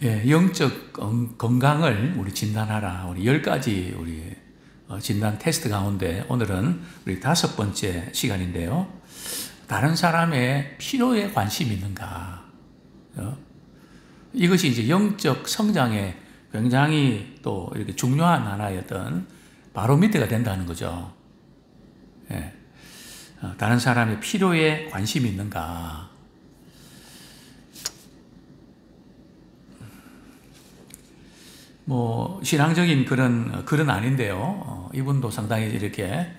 예, 영적 건강을 우리 진단하라. 우리 10가지 우리 진단 테스트 가운데 오늘은 우리 5번째 시간인데요. 다른 사람의 필요에 관심이 있는가? 이것이 이제 영적 성장에 굉장히 또 이렇게 중요한 하나의 어떤 바로미터가 된다는 거죠. 예. 다른 사람의 필요에 관심이 있는가? 신앙적인 그런 글은 아닌데요. 이분도 상당히 이렇게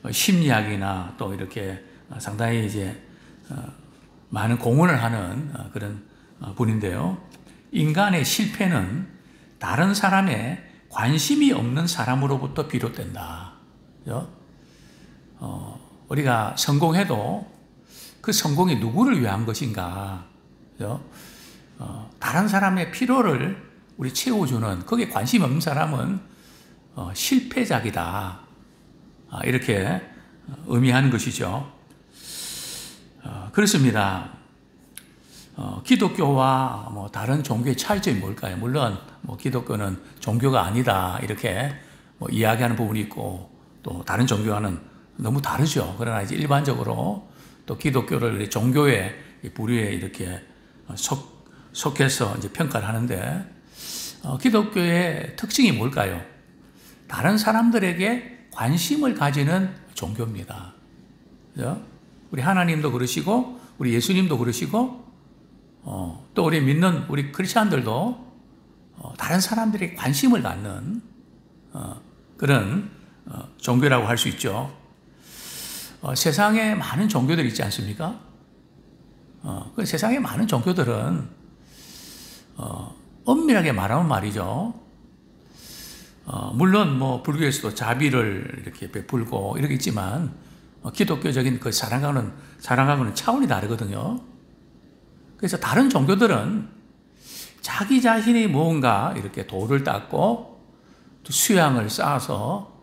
심리학이나 또 이렇게 상당히 이제 많은 공헌을 하는 그런 분인데요. 인간의 실패는 다른 사람의 관심이 없는 사람으로부터 비롯된다. 우리가 성공해도 그 성공이 누구를 위한 것인가? 다른 사람의 필요를 우리 채워주는, 거기에 관심 없는 사람은 실패작이다. 이렇게 의미하는 것이죠. 그렇습니다. 기독교와 다른 종교의 차이점이 뭘까요? 물론 기독교는 종교가 아니다 이렇게 이야기하는 부분이 있고, 또 다른 종교와는 너무 다르죠. 그러나 이제 일반적으로 또 기독교를 종교의 부류에 이렇게 속해서 이제 평가를 하는데, 기독교의 특징이 뭘까요? 다른 사람들에게 관심을 가지는 종교입니다. 우리 하나님도 그러시고, 우리 예수님도 그러시고, 또 우리 믿는 우리 크리스찬들도 다른 사람들에게 관심을 갖는 그런 종교라고 할 수 있죠. 세상에 많은 종교들이 있지 않습니까? 그 세상에 많은 종교들은 엄밀하게 말하면 말이죠. 물론 불교에서도 자비를 이렇게 베풀고 이렇게 있지만, 기독교적인 그 사랑하고는 차원이 다르거든요. 그래서 다른 종교들은 자기 자신이 뭔가 이렇게 돌을 닦고 또 수양을 쌓아서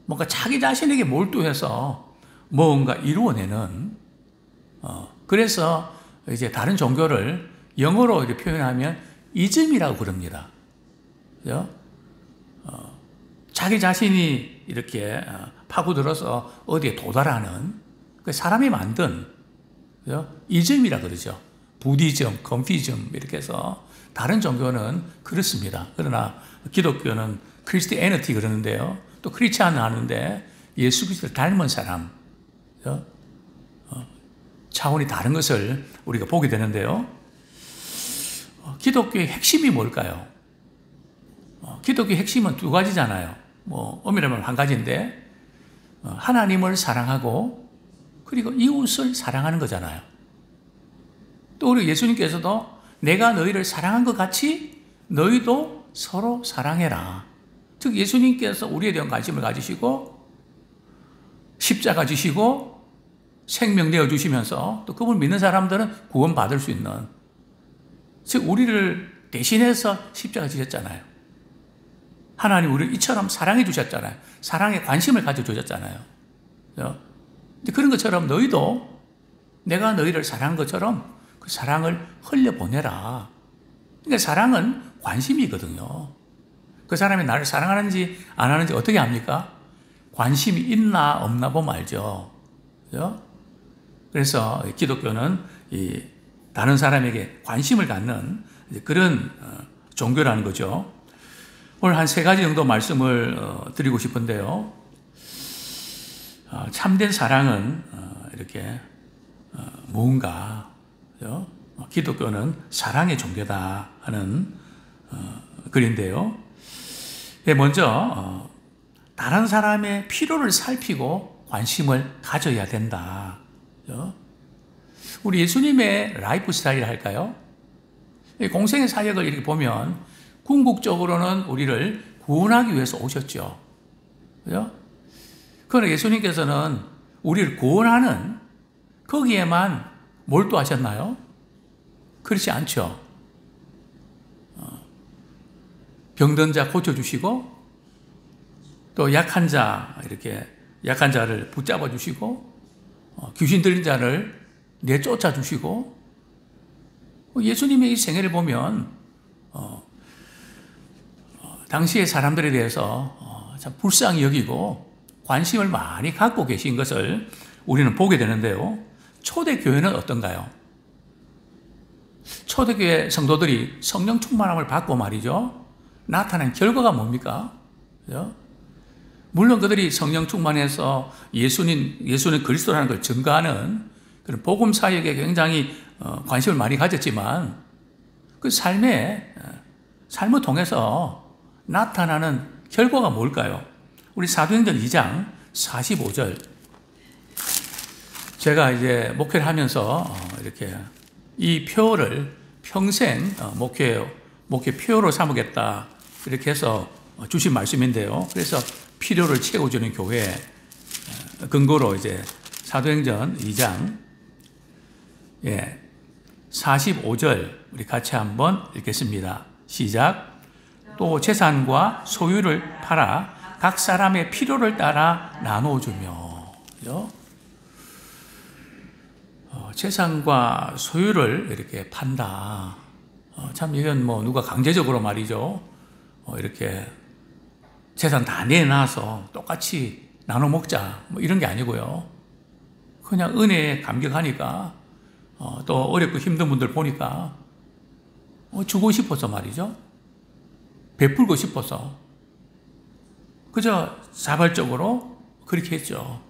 뭔가 자기 자신에게 몰두해서 뭔가 이루어내는, 그래서 이제 다른 종교를 영어로 이렇게 표현하면 이즘이라고 그럽니다. 자기 자신이 이렇게 파고들어서 어디에 도달하는 그 사람이 만든 이즘이라 그러죠. 부디즘, 건피즘 이렇게 해서 다른 종교는 그렇습니다. 그러나 기독교는 크리스티애니티 그러는데요. 또 크리스찬은 하는데 예수 그리스도를 닮은 사람, 차원이 다른 것을 우리가 보게 되는데요. 기독교의 핵심이 뭘까요? 기독교의 핵심은 두 가지잖아요. 엄밀하면 한 가지인데, 하나님을 사랑하고 그리고 이웃을 사랑하는 거잖아요. 또 우리 예수님께서도 내가 너희를 사랑한 것 같이 너희도 서로 사랑해라. 즉 예수님께서 우리에 대한 관심을 가지시고 십자가 지시고 생명 내어주시면서 또 그분을 믿는 사람들은 구원받을 수 있는, 즉 우리를 대신해서 십자가 지셨잖아요. 하나님 우리를 이처럼 사랑해 주셨잖아요. 사랑에 관심을 가져주셨잖아요. 그런 것처럼 너희도 내가 너희를 사랑한 것처럼 그 사랑을 흘려보내라. 그러니까 사랑은 관심이거든요. 그 사람이 나를 사랑하는지 안 하는지 어떻게 압니까? 관심이 있나 없나 보면 알죠. 그래서 기독교는 다른 사람에게 관심을 갖는 그런 종교라는 거죠. 오늘 한 3가지 정도 말씀을 드리고 싶은데요. 참된 사랑은 이렇게 뭔가, 기독교는 사랑의 종교다 하는 글인데요. 먼저 다른 사람의 필요를 살피고 관심을 가져야 된다. 우리 예수님의 라이프 스타일 할까요? 공생의 사역을 이렇게 보면 궁극적으로는 우리를 구원하기 위해서 오셨죠. 그러나 예수님께서는 우리를 구원하는 거기에만 몰두하셨나요? 그렇지 않죠. 병든 자 고쳐주시고, 또 약한 자를 붙잡아 주시고, 귀신 들린 자를 내쫓아 주시고, 예수님의 이 생애를 보면 당시의 사람들에 대해서 참 불쌍히 여기고 관심을 많이 갖고 계신 것을 우리는 보게 되는데요. 초대교회는 어떤가요? 초대교회 성도들이 성령 충만함을 받고 말이죠. 나타난 결과가 뭡니까? 그죠? 물론 그들이 성령 충만해서 예수는 그리스도라는 걸 증거하는 그런 복음 사역에 굉장히 관심을 많이 가졌지만 그 삶을 통해서 나타나는 결과가 뭘까요? 우리 사도행전 2장 45절. 제가 이제 목회를 하면서 이렇게 이 표를 평생 목회 표로 삼으겠다 이렇게 해서 주신 말씀인데요. 그래서 필요를 채워주는 교회 근거로 이제 사도행전 2장 45절 우리 같이 한번 읽겠습니다. 시작. 또 재산과 소유를 팔아 각 사람의 필요를 따라 나눠주며. 그죠? 재산과 소유를 이렇게 판다. 참 이건 뭐 누가 강제적으로 말이죠. 이렇게 재산 다 내놔서 똑같이 나눠 먹자. 뭐 이런 게 아니고요. 그냥 은혜에 감격하니까 또 어렵고 힘든 분들 보니까 주고 싶어서 말이죠. 베풀고 싶어서 그저 자발적으로 그렇게 했죠.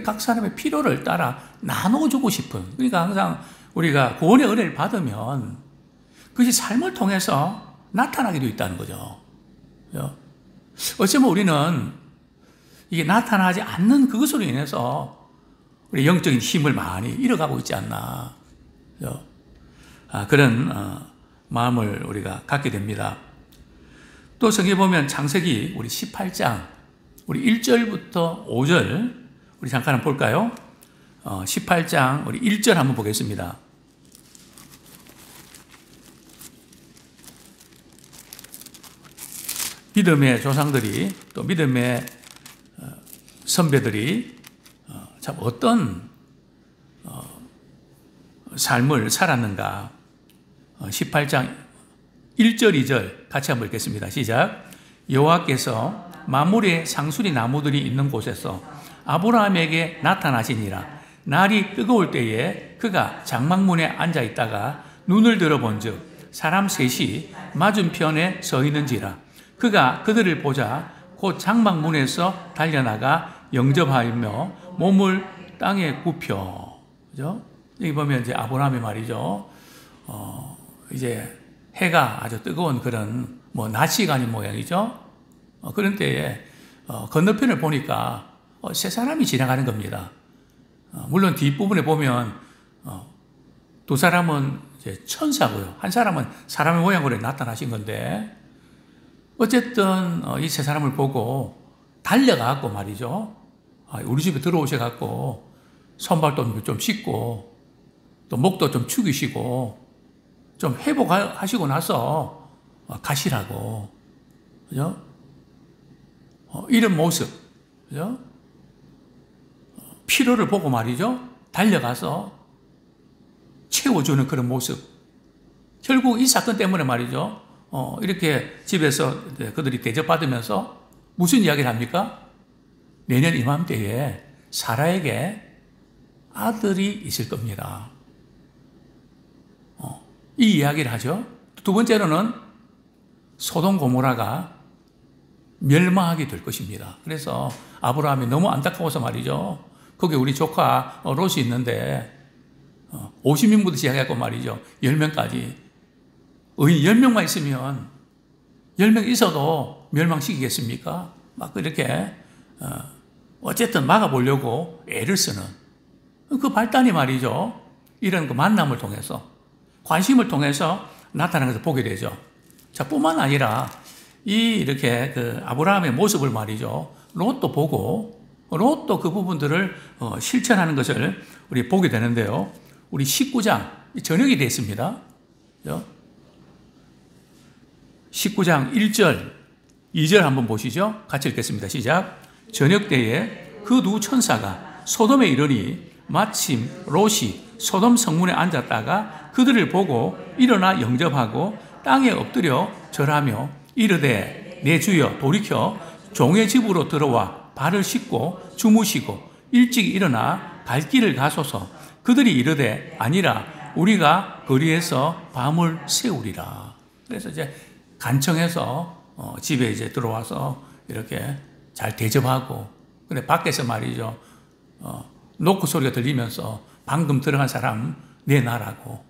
각 사람의 필요를 따라 나눠주고 싶은, 그러니까 항상 우리가 구원의 은혜를 받으면 그것이 삶을 통해서 나타나게 되어 있다는 거죠. 어쩌면 우리는 이게 나타나지 않는 그것으로 인해서 우리 영적인 힘을 많이 잃어가고 있지 않나. 그런 마음을 우리가 갖게 됩니다. 또 성경에 보면 창세기 우리 18장 우리 1절부터 5절 우리 잠깐 한번 볼까요? 18장 우리 1절 한번 보겠습니다. 믿음의 조상들이 또 믿음의 선배들이 참 어떤 삶을 살았는가. 18장 1절 2절 같이 한번 읽겠습니다. 시작. 여호와께서 만물의 상수리 나무들이 있는 곳에서 아브라함에게 나타나시니라. 날이 뜨거울 때에 그가 장막문에 앉아 있다가 눈을 들어본즉 사람 셋이 맞은편에 서 있는지라. 그가 그들을 보자 곧 장막문에서 달려나가 영접하며 몸을 땅에 굽혀. 그죠? 여기 보면 이제 아브라함의 말이죠. 이제 해가 아주 뜨거운 그런 낮 시간인 모양이죠. 그런 때에 건너편을 보니까 세 사람이 지나가는 겁니다. 물론 뒷부분에 보면 두 사람은 이제 천사고요. 한 사람은 사람의 모양으로 나타나신 건데 어쨌든 이 세 사람을 보고 달려가고 말이죠. 우리 집에 들어오셔갖고 손발도 좀 씻고 또 목도 좀 축이시고 좀 회복하시고 나서 가시라고. 그죠? 이런 모습. 그죠? 필요를 보고 말이죠. 달려가서 채워주는 그런 모습. 결국 이 사건 때문에 말이죠. 이렇게 집에서 그들이 대접받으면서 무슨 이야기를 합니까? 내년 이맘때에 사라에게 아들이 있을 겁니다. 이 이야기를 하죠. 두 번째로는 소돔 고모라가 멸망하게 될 것입니다. 그래서 아브라함이 너무 안타까워서 말이죠. 거기 우리 조카 롯이 있는데 50명부터 시작해서 말이죠. 10명까지. 의인 10명만 있으면 10명 있어도 멸망시키겠습니까? 막 이렇게 어쨌든 막아보려고 애를 쓰는 그 발단이 말이죠. 이런 그 만남을 통해서 관심을 통해서 나타나는 것을 보게 되죠. 자, 뿐만 아니라 이렇게 그 아브라함의 모습을 말이죠. 롯도 보고 롯도 그 부분들을 실천하는 것을 우리 보게 되는데요. 우리 19장 저녁이 됐습니다. 19장 1절, 2절 한번 보시죠. 같이 읽겠습니다. 시작. 저녁 때에 그 두 천사가 소돔에 이르니 마침 롯이 소돔 성문에 앉았다가 그들을 보고 일어나 영접하고 땅에 엎드려 절하며 이르되 내 주여 돌이켜 종의 집으로 들어와 발을 씻고 주무시고 일찍 일어나 갈 길을 가소서. 그들이 이르되 아니라 우리가 거리에서 밤을 새우리라. 그래서 이제 간청해서 집에 이제 들어와서 이렇게 잘 대접하고, 근데 밖에서 말이죠, 노크 소리가 들리면서 방금 들어간 사람 내놔라고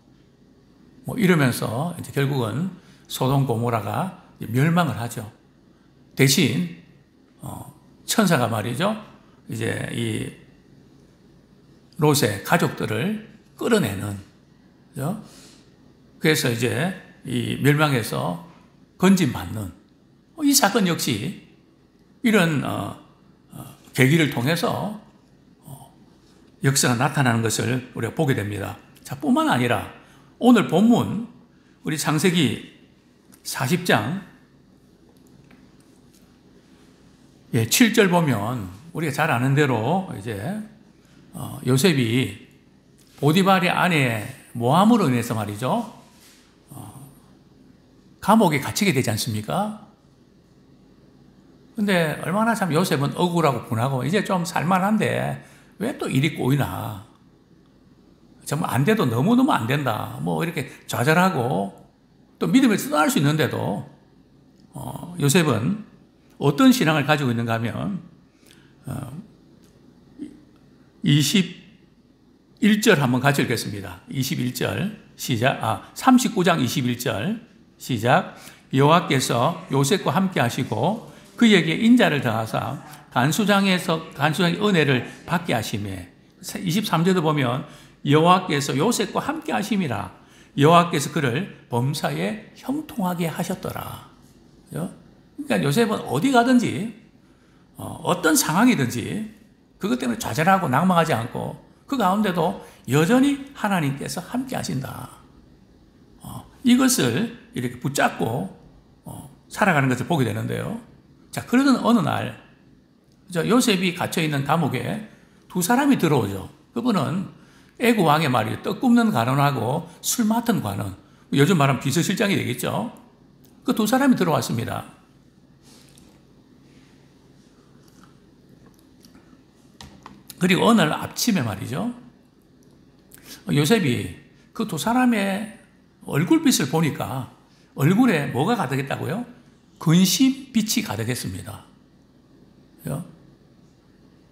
뭐 이러면서 이제 결국은 소돔 고모라가 멸망을 하죠. 대신 천사가 말이죠, 이제 이 롯의 가족들을 끌어내는, 그죠? 그래서 이제 이 멸망에서 건진받는 이 사건 역시 이런 계기를 통해서 역사가 나타나는 것을 우리가 보게 됩니다. 자, 뿐만 아니라 오늘 본문 우리 창세기 40장 7절 보면 우리가 잘 아는 대로 이제 요셉이 보디발의 아내 모함으로 인해서 말이죠, 감옥에 갇히게 되지 않습니까? 근데 얼마나 참 요셉은 억울하고 분하고 이제 좀 살만한데 왜 또 일이 꼬이나, 정말 안 돼도 너무너무 안 된다 뭐 이렇게 좌절하고 또 믿음에서 떠날 수 있는데도 요셉은 어떤 신앙을 가지고 있는가 하면 21절 한번 같이 읽겠습니다. 21절 시작. 39장 21절 시작. 여호와께서 요셉과 함께 하시고 그에게 인자를 더하사 간수장의 은혜를 받게 하시매. 23절도 보면 여호와께서 요셉과 함께 하심이라. 여호와께서 그를 범사에 형통하게 하셨더라. 그러니까 요셉은 어디 가든지 어떤 상황이든지 그것 때문에 좌절하고 낙망하지 않고 그 가운데도 여전히 하나님께서 함께 하신다. 이것을 이렇게 붙잡고 살아가는 것을 보게 되는데요. 자, 그러던 어느 날 요셉이 갇혀있는 감옥에 두 사람이 들어오죠. 그분은 애굽 왕의 말이에요. 떡 굽는 관원하고 술 맡은 관원, 요즘 말하면 비서실장이 되겠죠. 그 두 사람이 들어왔습니다. 그리고 어느 날 아침에 말이죠, 요셉이 그 두 사람의 얼굴빛을 보니까 얼굴에 뭐가 가득했다고요? 근심빛이 가득했습니다.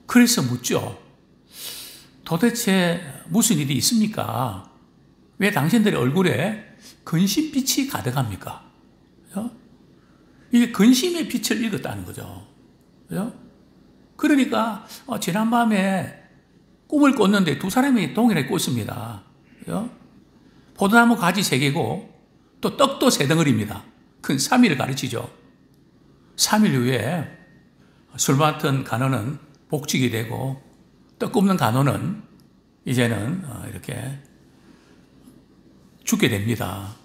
그래서 묻죠. 도대체 무슨 일이 있습니까? 왜 당신들의 얼굴에 근심빛이 가득합니까? 이게 근심의 빛을 읽었다는 거죠. 그러니까 지난밤에 꿈을 꿨는데 두 사람이 동일하게 꿨습니다. 포도나무 가지 3개고 또 떡도 3덩어리입니다. 큰 3일을 가르치죠. 3일 후에 술 맡은 간호는 복직이 되고 떡 굽는 간호는 이제는 이렇게 죽게 됩니다.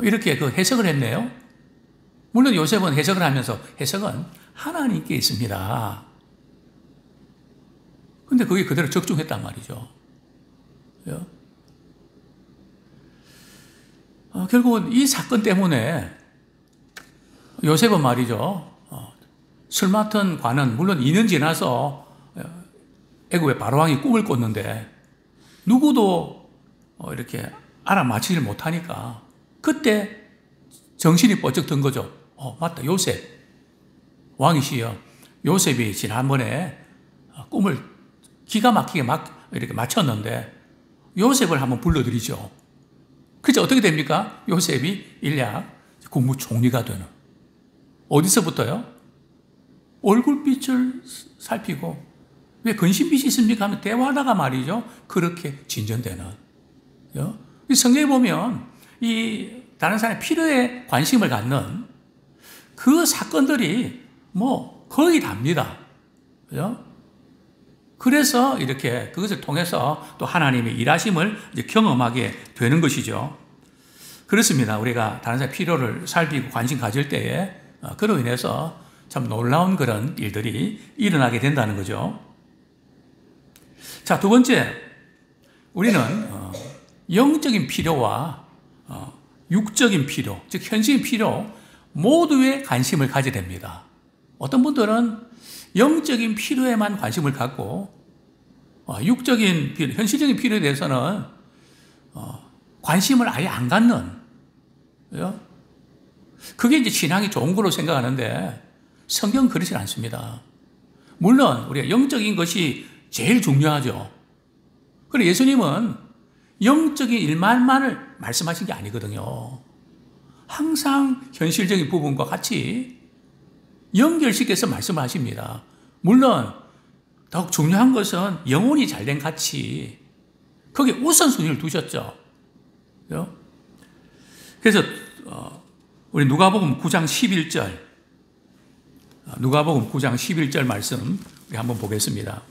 이렇게 그 해석을 했네요. 물론 요셉은 해석을 하면서 해석은 하나님께 있습니다. 근데 그게 그대로 적중했단 말이죠. 결국은 이 사건 때문에 요셉은 말이죠, 술 맡은 관은 물론 2년 지나서 애굽의 바로왕이 꿈을 꿨는데 누구도 이렇게 알아맞히질 못하니까 그때 정신이 번쩍 든 거죠. 맞다, 요셉 왕이시여, 요셉이 지난번에 꿈을 기가 막히게 이렇게 맞췄는데 요셉을 한번 불러드리죠. 그래서 어떻게 됩니까? 요셉이 일약 국무총리가 되는. 어디서부터요? 얼굴빛을 살피고, 왜 근심빛이 있습니까? 하면 대화하다가 말이죠, 그렇게 진전되는. 성경에 보면 이 다른 사람의 필요에 관심을 갖는 그 사건들이 뭐 거의 답니다. 그래서 이렇게 그것을 통해서 또 하나님의 일하심을 이제 경험하게 되는 것이죠. 그렇습니다. 우리가 다른 사람의 필요를 살피고 관심 가질 때에 그로 인해서 참 놀라운 그런 일들이 일어나게 된다는 거죠. 자, 두 번째, 우리는 영적인 필요와 육적인 필요, 즉 현실적인 필요, 모두의 관심을 가져야 됩니다. 어떤 분들은 영적인 필요에만 관심을 갖고 육적인 필요, 현실적인 필요에 대해서는 관심을 아예 안 갖는, 그게 이제 신앙이 좋은 거로 생각하는데 성경은 그렇지 않습니다. 물론 우리가 영적인 것이 제일 중요하죠. 그리고 예수님은 영적인 일만을 말씀하신 게 아니거든요. 항상 현실적인 부분과 같이 연결시켜서 말씀을 하십니다. 물론 더욱 중요한 것은 영혼이 잘된 가치, 거기에 우선순위를 두셨죠. 그래서 우리 누가복음 9장 11절, 누가복음 9장 11절 말씀 우리 한번 보겠습니다.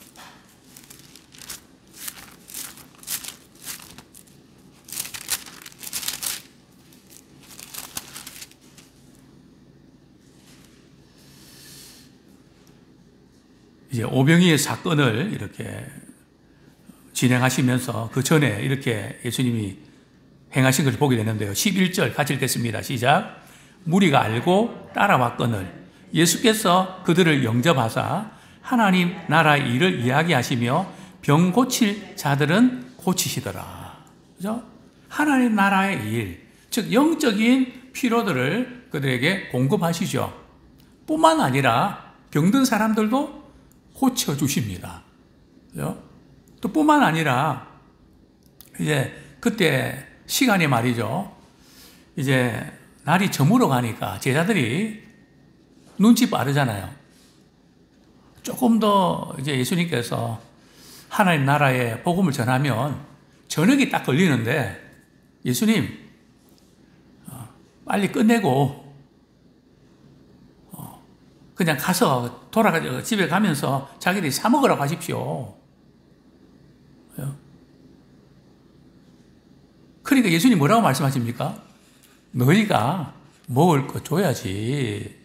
이제 오병이의 사건을 이렇게 진행하시면서 그 전에 이렇게 예수님이 행하신 것을 보게 되는데요. 11절 같이 읽겠습니다. 시작. 무리가 알고 따라왔거늘 예수께서 그들을 영접하사 하나님 나라의 일을 이야기하시며 병 고칠 자들은 고치시더라. 그죠? 하나님 나라의 일, 즉 영적인 필요들을 그들에게 공급하시죠. 뿐만 아니라 병든 사람들도 고쳐주십니다. 그죠? 또 뿐만 아니라 이제 그때 시간이 말이죠. 이제 날이 저물어 가니까 제자들이 눈치 빠르잖아요. 조금 더 이제 예수님께서 하나님 나라의 복음을 전하면 저녁이 딱 걸리는데 예수님 빨리 끝내고 그냥 가서 돌아가 집에 가면서 자기들이 사 먹으라고 하십시오. 그러니까 예수님 뭐라고 말씀하십니까? 너희가 먹을 거 줘야지.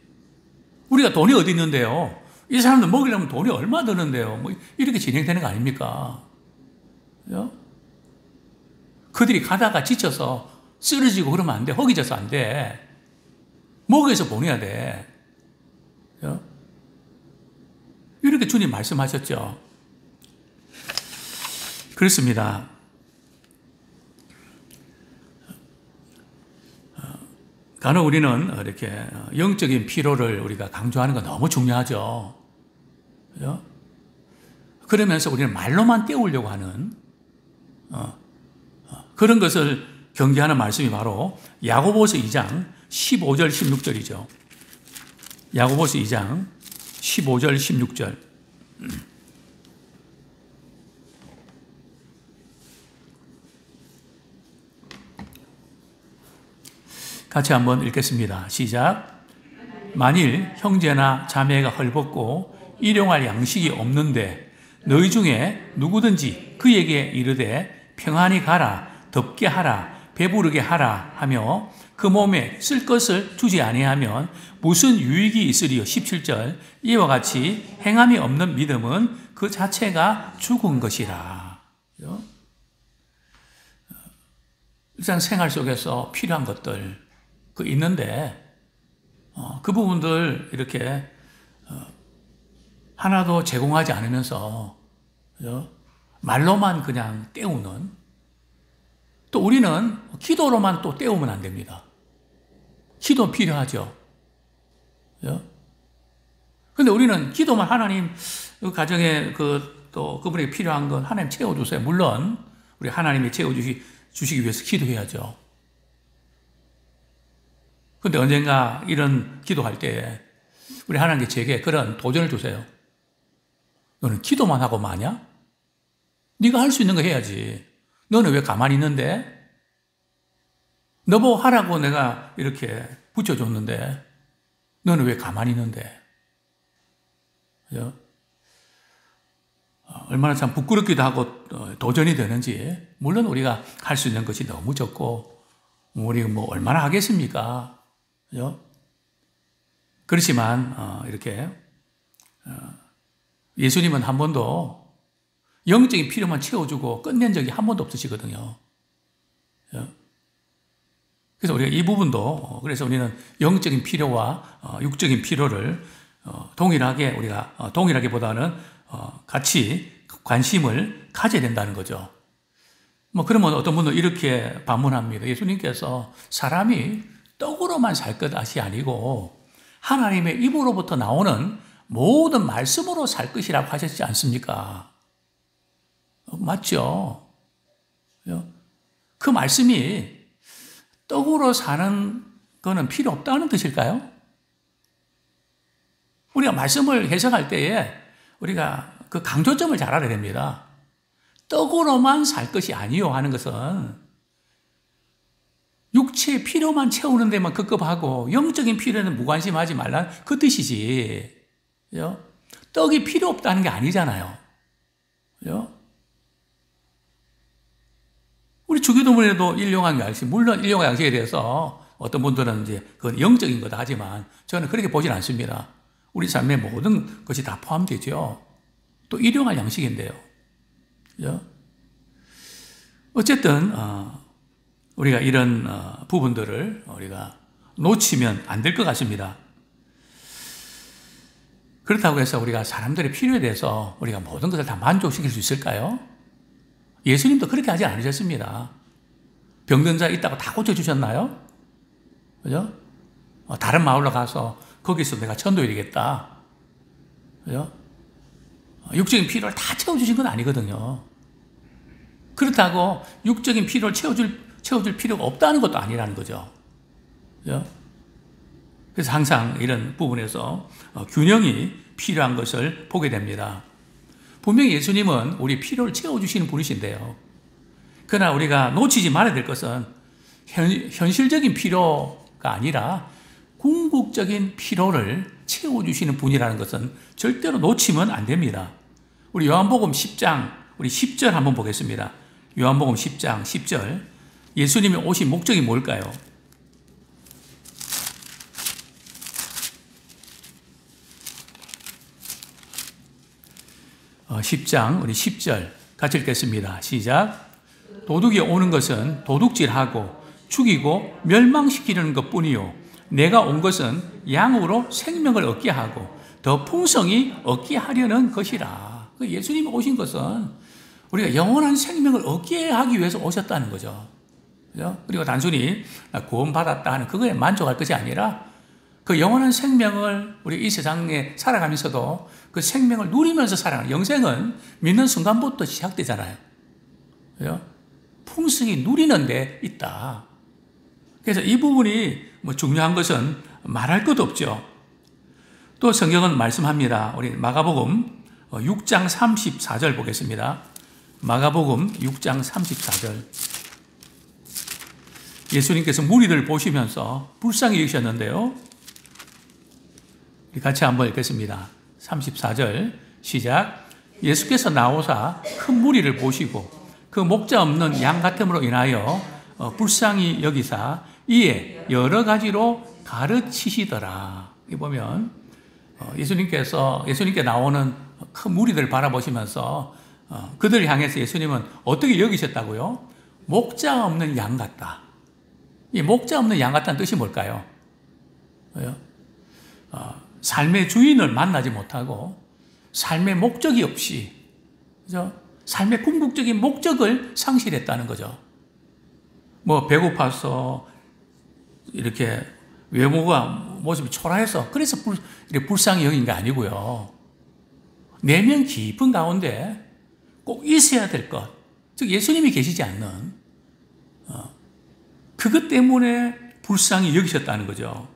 우리가 돈이 어디 있는데요? 이 사람들 먹이려면 돈이 얼마 드는데요? 뭐 이렇게 진행되는 거 아닙니까? 그들이 가다가 지쳐서 쓰러지고 그러면 안 돼. 허기져서 안 돼. 먹여서 보내야 돼. 이렇게 주님 말씀하셨죠. 그렇습니다. 간혹 우리는 이렇게 영적인 필요를 우리가 강조하는 건 너무 중요하죠. 그죠? 그러면서 우리는 말로만 때우려고 하는 그런 것을 경계하는 말씀이 바로 야고보서 2장 15절 16절이죠. 야고보서 2장 15절 16절. 같이 한번 읽겠습니다. 시작. 만일 형제나 자매가 헐벗고 일용할 양식이 없는데 너희 중에 누구든지 그에게 이르되 평안히 가라, 덥게 하라, 배부르게 하라 하며 그 몸에 쓸 것을 주지 아니하면 무슨 유익이 있으리요. 17절. 이와 같이 행함이 없는 믿음은 그 자체가 죽은 것이라. 일상 생활 속에서 필요한 것들 그 있는데 그 부분들 이렇게 하나도 제공하지 않으면서 말로만 그냥 때우는, 또 우리는 기도로만 또 때우면 안 됩니다. 기도 필요하죠. 그런데 우리는 기도만 하나님 그 가정에 또 그분에게 필요한 건 하나님 채워주세요. 물론 우리 하나님이 채워주시기 위해서 기도해야죠. 근데 언젠가 이런 기도할 때 우리 하나님께 제게 그런 도전을 주세요. 너는 기도만 하고 마냐? 네가 할 수 있는 거 해야지. 너는 왜 가만히 있는데? 너보고 하라고 내가 이렇게 붙여줬는데 너는 왜 가만히 있는데? 그죠? 얼마나 참 부끄럽기도 하고 도전이 되는지. 물론 우리가 할 수 있는 것이 너무 적고 우리 뭐 얼마나 하겠습니까? 그죠? 그렇지만 이렇게 예수님은 한 번도 영적인 필요만 채워주고 끝낸 적이 한 번도 없으시거든요. 그래서 그래서 우리가 이 부분도 그래서 우리는 영적인 필요와 육적인 필요를 동일하게 우리가 동일하게보다는 같이 관심을 가져야 된다는 거죠. 뭐 그러면 어떤 분은 이렇게 반문합니다. 예수님께서 사람이 떡으로만 살 것이 아니고 하나님의 입으로부터 나오는 모든 말씀으로 살 것이라고 하셨지 않습니까? 맞죠? 그 말씀이 떡으로 사는 거는 필요 없다는 뜻일까요? 우리가 말씀을 해석할 때에 우리가 그 강조점을 잘 알아야 됩니다. 떡으로만 살 것이 아니요 하는 것은 육체의 필요만 채우는 데만 급급하고 영적인 필요는 무관심하지 말라는 그 뜻이지. 떡이 필요 없다는 게 아니잖아요. 우리 주기도문에도 일용할 양식, 물론 일용할 양식에 대해서 어떤 분들은 이제 그건 영적인 거다 하지만 저는 그렇게 보진 않습니다. 우리 삶의 모든 것이 다 포함되죠. 또 일용할 양식인데요. 어쨌든 우리가 이런 부분들을 우리가 놓치면 안 될 것 같습니다. 그렇다고 해서 우리가 사람들의 필요에 대해서 우리가 모든 것을 다 만족시킬 수 있을까요? 예수님도 그렇게 하지 않으셨습니다. 병든 자 있다고 다 고쳐주셨나요? 그죠? 다른 마을로 가서 거기서 내가 전도해야겠다. 그죠? 육적인 필요를 다 채워주신 건 아니거든요. 그렇다고 육적인 필요를 채워줄 필요가 없다는 것도 아니라는 거죠. 그죠? 그래서 항상 이런 부분에서 균형이 필요한 것을 보게 됩니다. 분명히 예수님은 우리 필요를 채워주시는 분이신데요. 그러나 우리가 놓치지 말아야 될 것은 현실적인 필요가 아니라 궁극적인 필요를 채워주시는 분이라는 것은 절대로 놓치면 안 됩니다. 우리 요한복음 10장, 우리 10절 한번 보겠습니다. 요한복음 10장 10절. 예수님이 오신 목적이 뭘까요? 어, 10장 우리 10절 같이 읽겠습니다. 시작. 도둑이 오는 것은 도둑질하고 죽이고 멸망시키려는 것뿐이요 내가 온 것은 양으로 생명을 얻게 하고 더 풍성히 얻게 하려는 것이라. 예수님이 오신 것은 우리가 영원한 생명을 얻게 하기 위해서 오셨다는 거죠. 그죠? 그리고 단순히 구원받았다 하는 그거에 만족할 것이 아니라 그 영원한 생명을 우리 이 세상에 살아가면서도 그 생명을 누리면서 살아가는 영생은 믿는 순간부터 시작되잖아요. 그죠? 풍성히 누리는 데 있다. 그래서 이 부분이 뭐 중요한 것은 말할 것도 없죠. 또 성경은 말씀합니다. 우리 마가복음 6장 34절 보겠습니다. 마가복음 6장 34절. 예수님께서 무리들을 보시면서 불쌍히 여기셨는데요. 같이 한번 읽겠습니다. 34절 시작. 예수께서 나오사 큰 무리를 보시고 그 목자 없는 양 같음으로 인하여 불쌍히 여기사 이에 여러 가지로 가르치시더라. 이 보면 예수님께 나오는 큰 무리들을 바라보시면서 그들을 향해서 예수님은 어떻게 여기셨다고요? 목자 없는 양 같다. 이 목자 없는 양 같다는 뜻이 뭘까요? 삶의 주인을 만나지 못하고 삶의 목적이 없이, 그죠? 삶의 궁극적인 목적을 상실했다는 거죠. 뭐 배고파서 이렇게 외모가 모습이 초라해서 그래서 이렇게 불쌍히 여긴 게 아니고요. 내면 깊은 가운데 꼭 있어야 될 것, 즉 예수님이 계시지 않는 그것 때문에 불쌍히 여기셨다는 거죠.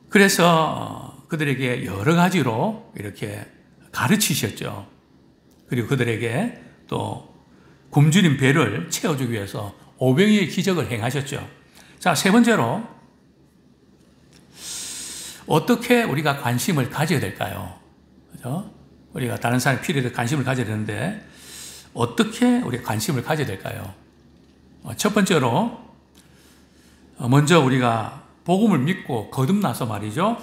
그래서 그들에게 여러 가지로 이렇게 가르치셨죠. 그리고 그들에게 또 굶주린 배를 채워주기 위해서 오병이의 기적을 행하셨죠. 자, 세 번째로 어떻게 우리가 관심을 가져야 될까요? 그죠? 우리가 다른 사람의 필요에 대해 관심을 가져야 되는데 어떻게 우리가 관심을 가져야 될까요? 첫 번째로 먼저 우리가 복음을 믿고 거듭나서 말이죠.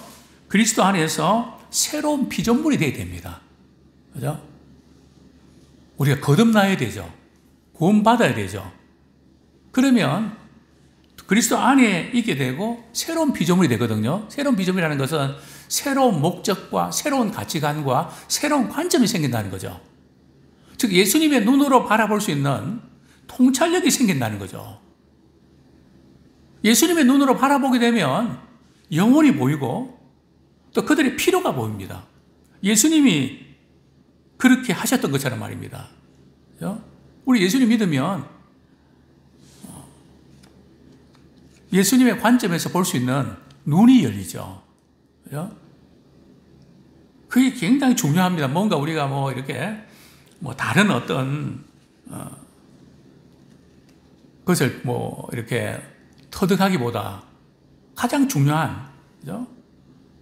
그리스도 안에서 새로운 피조물이 되어야 됩니다. 그죠? 우리가 거듭나야 되죠. 구원받아야 되죠. 그러면 그리스도 안에 있게 되고 새로운 피조물이 되거든요. 새로운 피조물이라는 것은 새로운 목적과 새로운 가치관과 새로운 관점이 생긴다는 거죠. 즉 예수님의 눈으로 바라볼 수 있는 통찰력이 생긴다는 거죠. 예수님의 눈으로 바라보게 되면 영혼이 보이고 또 그들의 필요가 보입니다. 예수님이 그렇게 하셨던 것처럼 말입니다. 우리 예수님 믿으면 예수님의 관점에서 볼 수 있는 눈이 열리죠. 그게 굉장히 중요합니다. 뭔가 우리가 이렇게 다른 어떤 것을 이렇게 터득하기보다 가장 중요한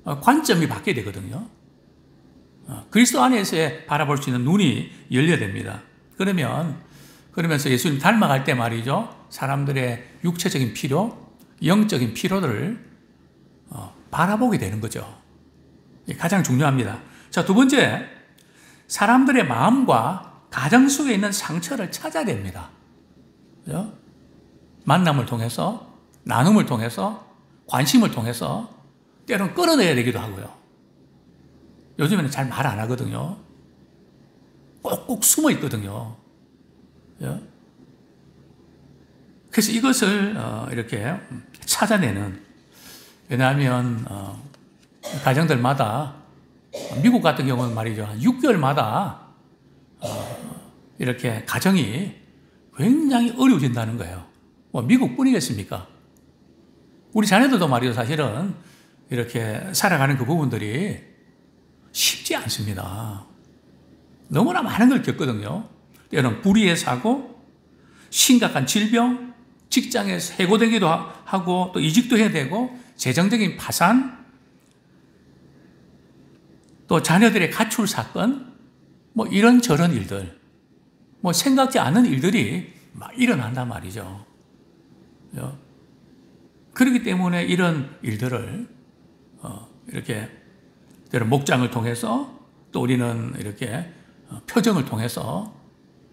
관점이 바뀌게 되거든요. 그리스도 안에서 바라볼 수 있는 눈이 열려야 됩니다. 그러면서 예수님 닮아갈 때 말이죠. 사람들의 육체적인 필요, 영적인 필요를 바라보게 되는 거죠. 가장 중요합니다. 자, 두 번째, 사람들의 마음과 가정 속에 있는 상처를 찾아야 됩니다. 그죠? 만남을 통해서, 나눔을 통해서, 관심을 통해서 때로는 끌어내야 되기도 하고요. 요즘에는 잘 말 안 하거든요. 꼭꼭 숨어 있거든요. 그죠? 그래서 이것을 이렇게 찾아내는, 왜냐하면 가정들마다 미국 같은 경우는 말이죠, 한 6개월마다 이렇게 가정이 굉장히 어려워진다는 거예요. 미국뿐이겠습니까? 우리 자녀들도 말이죠, 사실은 이렇게 살아가는 그 부분들이 쉽지 않습니다. 너무나 많은 걸 겪거든요. 때로는 불의의 사고, 심각한 질병, 직장에서 해고되기도 하고 또 이직도 해야 되고 재정적인 파산, 또 자녀들의 가출 사건, 이런저런 일들, 생각지 않은 일들이 막 일어난단 말이죠. 그렇기 때문에 이런 일들을 이렇게 목장을 통해서 또 우리는 이렇게 표정을 통해서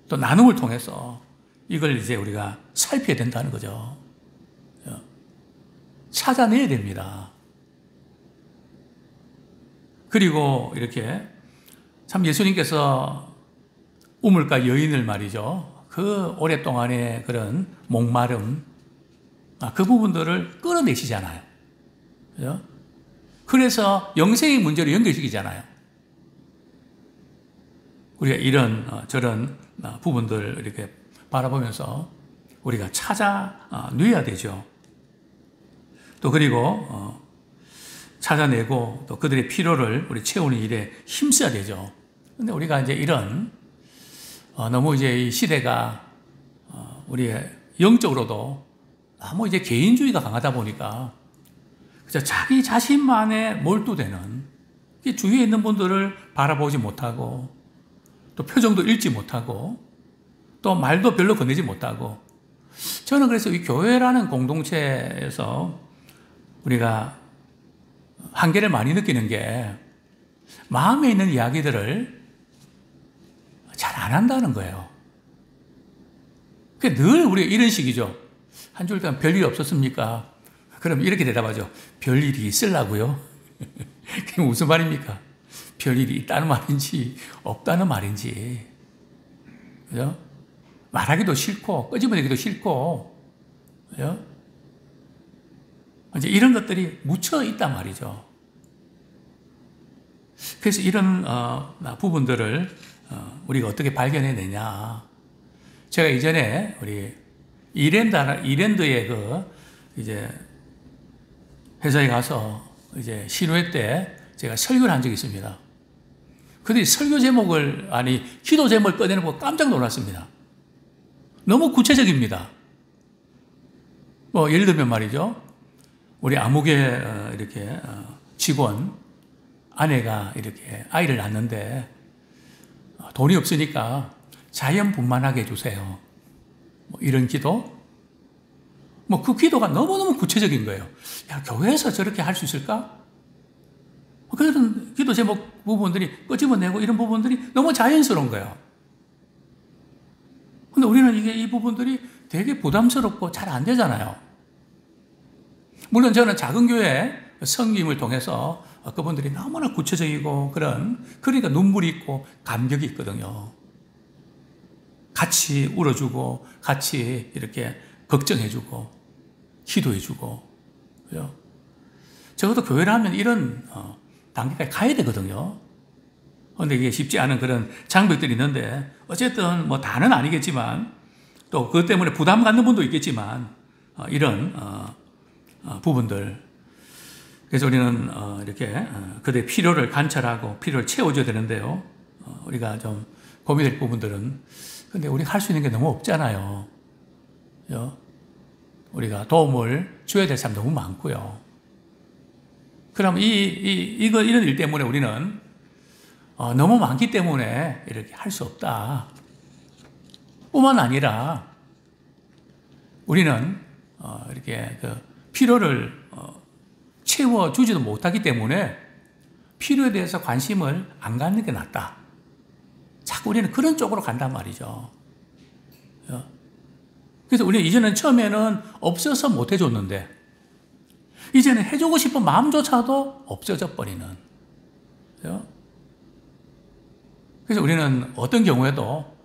또 나눔을 통해서 이걸 이제 우리가 살펴야 된다는 거죠. 찾아내야 됩니다. 그리고 이렇게 참 예수님께서 우물가 여인을 말이죠. 그 오랫동안의 그런 목마름, 그 부분들을 끌어내시잖아요. 그죠? 그래서 영생의 문제로 연결시키잖아요. 우리가 이런 저런 부분들 이렇게 바라보면서 우리가 찾아내야 되죠. 또 그리고 찾아내고 또 그들의 필요를 우리 채우는 일에 힘써야 되죠. 근데 우리가 이제 이런 너무 이제 이 시대가 우리의 영적으로도 너무 이제 개인주의가 강하다 보니까 그저 자기 자신만에 몰두되는, 주위에 있는 분들을 바라보지 못하고 또 표정도 읽지 못하고 또 말도 별로 건네지 못하고, 저는 그래서 이 교회라는 공동체에서 우리가 한계를 많이 느끼는 게 마음에 있는 이야기들을 잘 안 한다는 거예요. 늘 우리가 이런 식이죠. 한 주일간 별일 없었습니까? 그럼 이렇게 대답하죠. 별일이 있으려고요? 그게 무슨 말입니까? 별일이 있다는 말인지 없다는 말인지, 그죠? 말하기도 싫고 끄집어내기도 싫고, 그죠? 이제 이런 것들이 묻혀 있단 말이죠. 그래서 이런 부분들을 우리가 어떻게 발견해내냐. 제가 이전에 우리 이랜드의 이제 회사에 가서 이제 신우회 때 제가 설교를 한 적이 있습니다. 근데 설교 제목을, 기도 제목을 꺼내는 거 깜짝 놀랐습니다. 너무 구체적입니다. 예를 들면 말이죠. 우리 암흑의 이렇게 직원, 아내가 이렇게 아이를 낳는데 돈이 없으니까 자연분만하게 해주세요. 이런 기도? 그 기도가 너무너무 구체적인 거예요. 야, 교회에서 저렇게 할 수 있을까? 그런 기도 제목 부분들이 끄집어내고 이런 부분들이 너무 자연스러운 거예요. 근데 우리는 이 부분들이 되게 부담스럽고 잘 안 되잖아요. 물론 저는 작은 교회 섬김을 통해서 그분들이 너무나 구체적이고 그러니까 눈물이 있고 감격이 있거든요. 같이 울어주고 같이 이렇게 걱정해주고 기도해주고. 그죠? 적어도 교회를 하면 이런 단계까지 가야 되거든요. 그런데 이게 쉽지 않은 그런 장벽들이 있는데 어쨌든 뭐 다는 아니겠지만 또 그것 때문에 부담 갖는 분도 있겠지만 이런 부분들. 그래서 우리는 이렇게 그들의 필요를 관찰하고 필요를 채워줘야 되는데요. 우리가 좀 고민될 부분들은 근데 우리가 할 수 있는 게 너무 없잖아요. 그죠? 우리가 도움을 줘야 될 사람 너무 많고요. 그럼 이런 일 때문에 우리는 너무 많기 때문에 이렇게 할 수 없다. 뿐만 아니라 우리는 이렇게 그 필요를 채워주지도 못하기 때문에 필요에 대해서 관심을 안 갖는 게 낫다. 자꾸 우리는 그런 쪽으로 간단 말이죠. 그래서 우리는 이제는 처음에는 없어서 못 해줬는데 이제는 해주고 싶은 마음조차도 없어져 버리는. 그래서 우리는 어떤 경우에도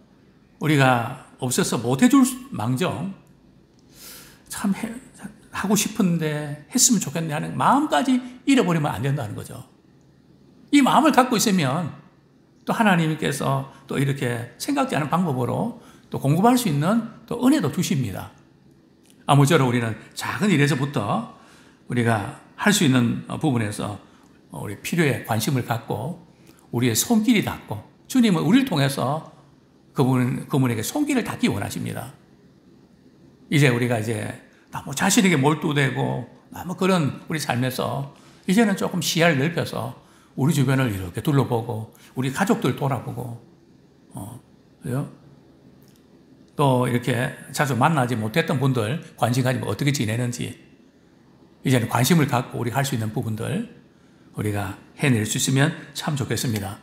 우리가 없어서 못 해줄 망정 참 하고 싶은데 했으면 좋겠네 하는 마음까지 잃어버리면 안 된다는 거죠. 이 마음을 갖고 있으면 또 하나님께서 또 이렇게 생각지 않은 방법으로 또 공급할 수 있는 또 은혜도 주십니다. 아무쪼록 우리는 작은 일에서부터 우리가 할 수 있는 부분에서 우리 필요에 관심을 갖고 우리의 손길이 닿고 주님은 우리를 통해서 그분에게 손길을 닿기 원하십니다. 이제 우리가 이제 너무 자신에게 몰두되고 너무 그런 우리 삶에서 이제는 조금 시야를 넓혀서 우리 주변을 이렇게 둘러보고 우리 가족들 돌아보고 그죠? 또 이렇게 자주 만나지 못했던 분들 관심 가지면 어떻게 지내는지 이제는 관심을 갖고 우리가 할 수 있는 부분들 우리가 해낼 수 있으면 참 좋겠습니다.